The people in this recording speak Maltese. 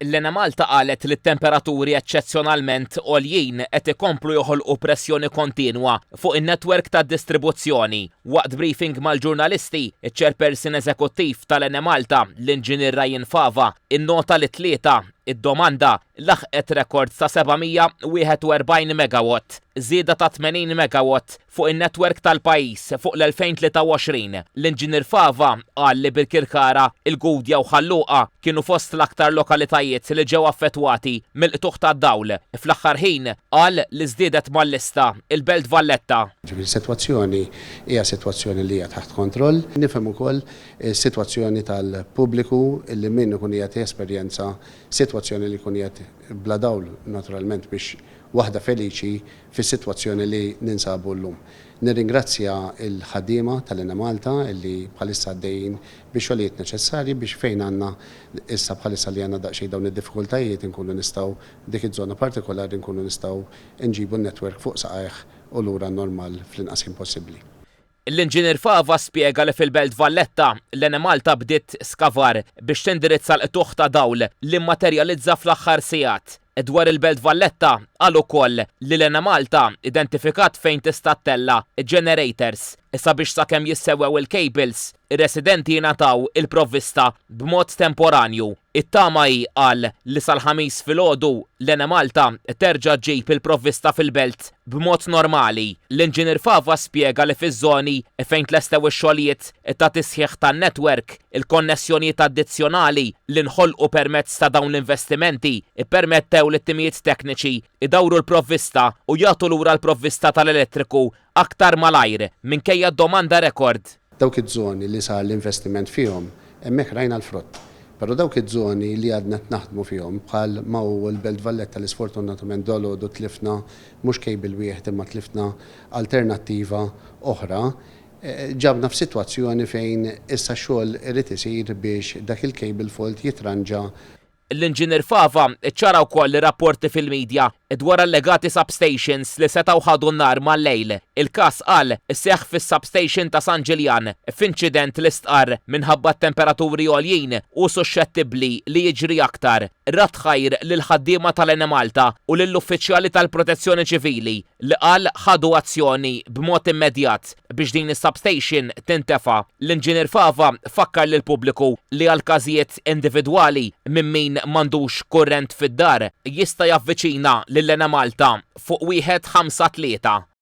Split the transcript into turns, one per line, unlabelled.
L-Ena Malta qalet li t-temperaturi eċċezzjonalment għoljin qed ikomplu joħolqu pressjoni kontinwa fuq in-netwerk tad-distribuzzjoni. Waqt briefing mal-ġurnalisti, iċ-chairperson eżekuttiv tal-Ena Malta, l-Inġinier Ryan Fava, innota li tlieta id-domanda laħqet rekord ta' 741 megawatt, żieda ta' 80 megawatt fuq in-netwerk tal-pajjiż fuq l-2023. L-Inġinier Fava qal li bil-Kirkara, il-Gudja u Ħalluqa kienu fost l-aktar lokalitajiet li ġew affettwati mill-qtuħ tad-dawl. Fl-aħħar ħin qal li żdiedet mal-lista il-Belt Valletta.
Is-sitwazzjoni hija sitwazzjoni li hija taħt kontroll. Nifhem ukoll is-sitwazzjoni tal-pubbliku illi min ikun qiegħed jesperjenza sitwazzjoni li jkun qiegħed bla dawl naturalment biex waħda feliċi fis-sitwazzjoni li ninsabu llum. Nirringrazzja il-ħaddiema tal-Ena Malta illi bħalissa għaddejjin biex xogħlijiet neċessarji biex fejn għandna issa bħalissa li għandna daqsxejn dawn id-diffikultajiet inkunu nistgħu dik iż-żona partikolari nkunu nistgħu nġibu n-netwerk fuq saqajh u lura normal fl-inqas possibbli.
L-Inġinier Fava spjega li fil-Belt Valletta l-Ena Malta bdiet skavar biex tindirizza l-qtuħ ta' dawl li mmaterjalizza fl-aħħar sigħat. Dwar il-Belt Valletta qal ukoll li l-Ena Malta identifikat fejn tista' tella generators issa biex sakemm jissewwew il-cables, ir-residenti jingħataw il-provvista b'mod temporanju. It-tama hi qal li sal-ħamis filgħodu l-Ena Malta terġa' ġġib il-provvista fil-belt b'mod normali. L-Inġinier Fava spjega li fiż-żoni fejn tlestew ix-xogħlijiet ta' tisħiħ tan-netwerk, il-konnessjonijiet addizzjonali li nħolqu permezz ta' dawn l-investimenti ippermettew lit-timijiet tekniċi idawru l-provvista u jagħtu lura l-provvista tal-elettriku aktar malajr minkejja d-domanda rekord.
Dawk iż-żoni li sar l-investiment fihom hemmhekk rajna l-frott. Però dawk iż-żoni li għadna naħdmu fihom bħal ma' l-Belt Valletta li sfortunatament dolodu tlifna mhux kejbil wieħed imma tlifna alternattiva oħra, ġabna f'sitwazzjoni fejn issa xogħol irid isir biex dak il-cable fault jitranġa.
L-Inġinier Fava ċara wkoll rapporti fil-medja dwar allegati substations li setgħu ħadu n-nar mal-lejl. Il-każ qal isseħħ fis-substation ta' San Ġiljan f'inċident li stqarr minħabba temperaturi għoljin u suscettibbli li jiġri aktar. Rat ħajr lil ħaddiema tal-Ena Malta u lill-uffiċjali tal-Protezzjoni Ċivili li qal ħadu azzjoni b'mod immedjat biex din is-substation tintefa'. L-Inġinier Fava fakkar lil pubbliku li għal każijiet individwali minn min m'għandux kurrent fid-dar jista' javviċina lill-Ena Malta fuq 153.